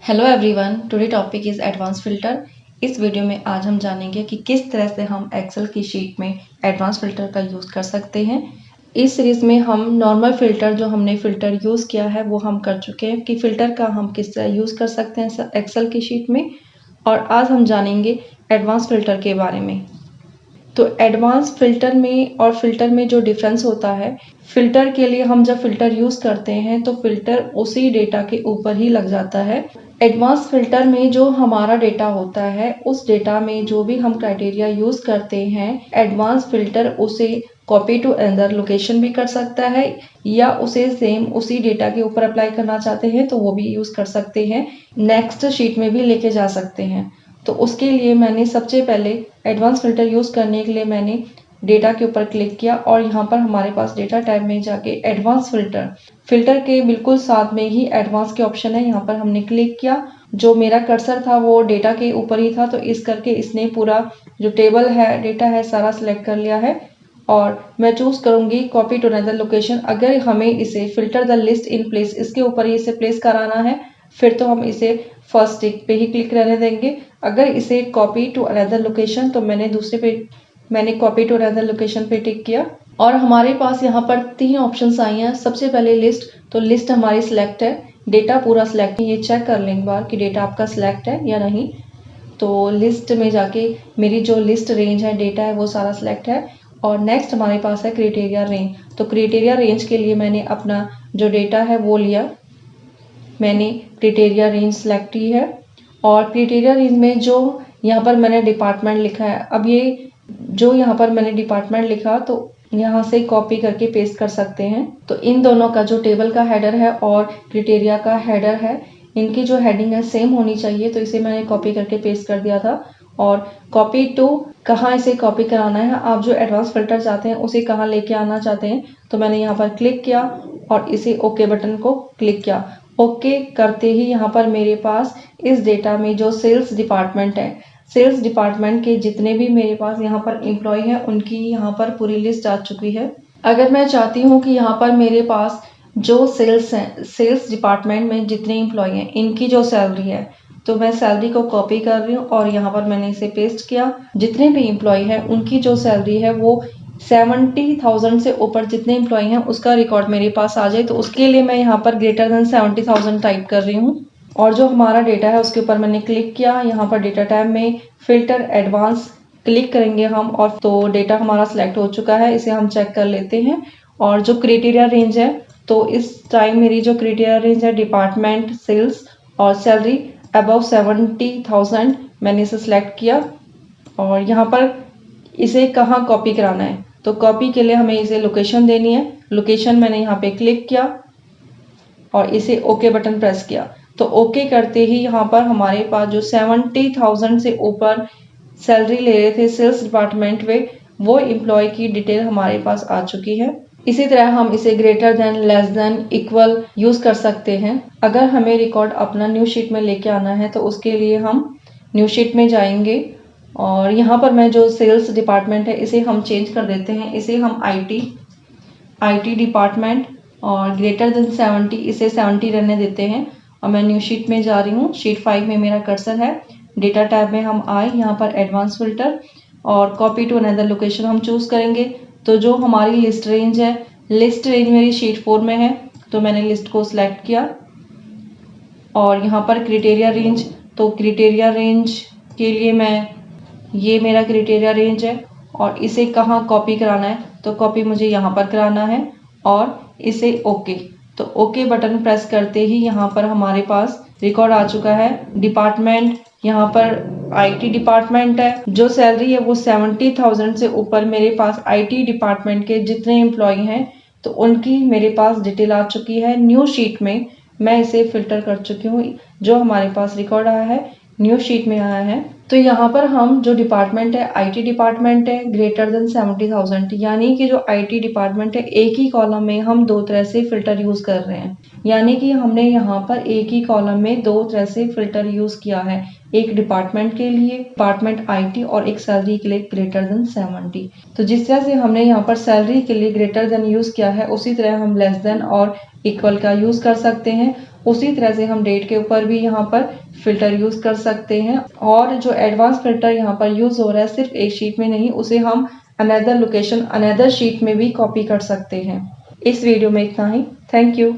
Hello everyone, today topic is advance filter. इस video में आज हम जानेंगे कि किस तरह से हम एक्सेल की शीट में एडवांस फ़िल्टर का यूज़ कर सकते हैं। इस सीरीज़ में हम नॉर्मल फ़िल्टर जो हमने फ़िल्टर यूज़ किया है वो हम कर चुके हैं कि फ़िल्टर का हम किस तरह यूज़ कर सकते हैं एक्सेल की शीट में। और आज हम जानेंगे एडवांस फ़िल्टर के बारे में। तो एडवांस फ़िल्टर में और फ़िल्टर में जो डिफरेंस होता है, फ़िल्टर के लिए हम जब फ़िल्टर यूज़ करते हैं तो फ़िल्टर उसी डेटा के ऊपर ही लग जाता है। एडवांस फ़िल्टर में जो हमारा डेटा होता है, उस डेटा में जो भी हम क्राइटेरिया यूज़ करते हैं, एडवांस फ़िल्टर उसे कॉपी टू अनदर लोकेशन भी कर सकता है या उसे सेम उसी डेटा के ऊपर अप्लाई करना चाहते हैं तो वो भी यूज़ कर सकते हैं, नेक्स्ट शीट में भी लेके जा सकते हैं। तो उसके लिए मैंने सबसे पहले एडवांस फ़िल्टर यूज़ करने के लिए मैंने डेटा के ऊपर क्लिक किया और यहाँ पर हमारे पास डेटा टैब में जाके एडवांस फ़िल्टर के बिल्कुल साथ में ही एडवांस के ऑप्शन है, यहाँ पर हमने क्लिक किया। जो मेरा कर्सर था वो डेटा के ऊपर ही था, तो इस करके इसने पूरा जो टेबल है, डेटा है, सारा सिलेक्ट कर लिया है। और मैं चूज़ करूँगी कॉपी टू अनदर लोकेशन। अगर हमें इसे filter the list in place, इसके ऊपर ही इसे प्लेस कराना है, फिर तो हम इसे फर्स्ट टिक पे ही क्लिक रहने देंगे। अगर इसे कॉपी टू अनदर लोकेशन, तो मैंने कॉपी टू अनदर लोकेशन पे टिक किया और हमारे पास यहाँ पर 3 ऑप्शंस आई हैं। सबसे पहले लिस्ट, तो लिस्ट हमारी सिलेक्ट है, डेटा पूरा सिलेक्ट है। ये चेक कर लें एक बार कि डेटा आपका सिलेक्ट है या नहीं। तो लिस्ट में जाके मेरी जो लिस्ट रेंज है, डेटा है, वो सारा सिलेक्ट है। और नेक्स्ट हमारे पास है क्राइटेरिया रेंज। तो क्राइटेरिया रेंज के लिए मैंने अपना जो डेटा है वो लिया, मैंने क्राइटेरिया रेंज सेलेक्ट की है। और क्राइटेरिया रेंज में जो यहाँ पर मैंने डिपार्टमेंट लिखा है, अब ये जो यहाँ पर मैंने डिपार्टमेंट लिखा तो यहाँ से कॉपी करके पेस्ट कर सकते हैं। तो इन दोनों का जो टेबल का हेडर है और क्राइटेरिया का हेडर है, इनकी जो हेडिंग है सेम होनी चाहिए, तो इसे मैंने कॉपी करके पेस्ट कर दिया था। और कॉपी टू कहाँ इसे कॉपी कराना है, आप जो एडवांस फ़िल्टर चाहते हैं उसे कहाँ लेके आना चाहते हैं, तो मैंने यहाँ पर क्लिक किया और इसे ओके बटन को क्लिक किया। ओके करते ही यहाँ पर मेरे पास इस डेटा में जो सेल्स डिपार्टमेंट है, सेल्स डिपार्टमेंट के जितने भी मेरे पास यहाँ पर एम्प्लॉय हैं, उनकी यहाँ पर पूरी लिस्ट आ चुकी है। अगर मैं चाहती हूँ कि यहाँ पर मेरे पास जो सेल्स हैं, सेल्स डिपार्टमेंट में जितने एम्प्लॉय हैं, इनकी जो सैलरी है, तो मैं सैलरी को कॉपी कर रही हूँ और यहाँ पर मैंने इसे पेस्ट किया। जितने भी एम्प्लॉय हैं उनकी जो सैलरी है वो 70,000 से ऊपर जितने एम्प्लॉय हैं उसका रिकॉर्ड मेरे पास आ जाए, तो उसके लिए मैं यहाँ पर ग्रेटर देन 70,000 टाइप कर रही हूँ। और जो हमारा डेटा है उसके ऊपर मैंने क्लिक किया। यहाँ पर डेटा टैब में फ़िल्टर एडवांस क्लिक करेंगे हम और तो डेटा हमारा सिलेक्ट हो चुका है। इसे हम चेक कर लेते हैं। और जो क्राइटेरिया रेंज है, तो इस टाइम मेरी जो क्राइटेरिया रेंज है डिपार्टमेंट, सेल्स और सैलरी अबव 70,000, मैंने इसे सिलेक्ट किया। और यहाँ पर इसे कहाँ कॉपी कराना है, तो कॉपी के लिए हमें इसे लोकेशन देनी है। लोकेशन मैंने यहाँ पे क्लिक किया और इसे ओके बटन प्रेस किया। तो ओके करते ही यहाँ पर हमारे पास जो 70,000 से ऊपर सैलरी ले रहे थे सेल्स डिपार्टमेंट में, वो एम्प्लॉय की डिटेल हमारे पास आ चुकी है। इसी तरह हम इसे greater than, less than, equal use कर सकते हैं। अगर हमें रिकॉर्ड अपना न्यू शीट में लेके आना है तो उसके लिए हम न्यू शीट में जाएंगे और यहाँ पर मैं जो सेल्स डिपार्टमेंट है इसे हम चेंज कर देते हैं। इसे हम IT डिपार्टमेंट और ग्रेटर देन 70, इसे 70 रहने देते हैं। और मैं न्यू शीट में जा रही हूँ, शीट 5 में मेरा कर्सर है। डेटा टैब में हम आए, यहाँ पर एडवांस फ़िल्टर और कॉपी टू अनदर लोकेशन हम चूज़ करेंगे। तो जो हमारी लिस्ट रेंज है, लिस्ट रेंज मेरी शीट 4 में है, तो मैंने लिस्ट को सिलेक्ट किया। और यहाँ पर क्राइटेरिया रेंज, तो क्राइटेरिया रेंज के लिए ये मेरा क्राइटेरिया रेंज है और इसे कहाँ कॉपी कराना है, तो कॉपी मुझे यहाँ पर कराना है और इसे ओके। तो ओके बटन प्रेस करते ही यहाँ पर हमारे पास रिकॉर्ड आ चुका है। डिपार्टमेंट, यहाँ पर IT डिपार्टमेंट है, जो सैलरी है वो 70,000 से ऊपर मेरे पास IT डिपार्टमेंट के जितने एम्प्लॉय हैं तो उनकी मेरे पास डिटेल आ चुकी है। न्यू शीट में मैं इसे फिल्टर कर चुकी हूँ, जो हमारे पास रिकॉर्ड आया है न्यू शीट में आया है। तो यहाँ पर हम जो डिपार्टमेंट है, IT डिपार्टमेंट है, ग्रेटर देन 70,000, यानी कि जो IT डिपार्टमेंट है, एक ही कॉलम में हम दो तरह से फिल्टर यूज़ कर रहे हैं। यानी कि हमने यहाँ पर एक ही कॉलम में दो तरह से फिल्टर यूज़ किया है, एक डिपार्टमेंट के लिए डिपार्टमेंट IT और एक सैलरी के लिए ग्रेटर देन 70। तो जिस तरह से हमने यहाँ पर सैलरी के लिए ग्रेटर देन यूज़ किया है, उसी तरह हम लेस देन और इक्वल का यूज़ कर सकते हैं। उसी तरह से हम डेट के ऊपर भी यहाँ पर फिल्टर यूज़ कर सकते हैं। और जो एडवांस फिल्टर यहाँ पर यूज़ हो रहा है सिर्फ एक शीट में नहीं, उसे हम अनदर लोकेशन अनदर शीट में भी कॉपी कर सकते हैं। इस वीडियो में इतना ही। Thank you.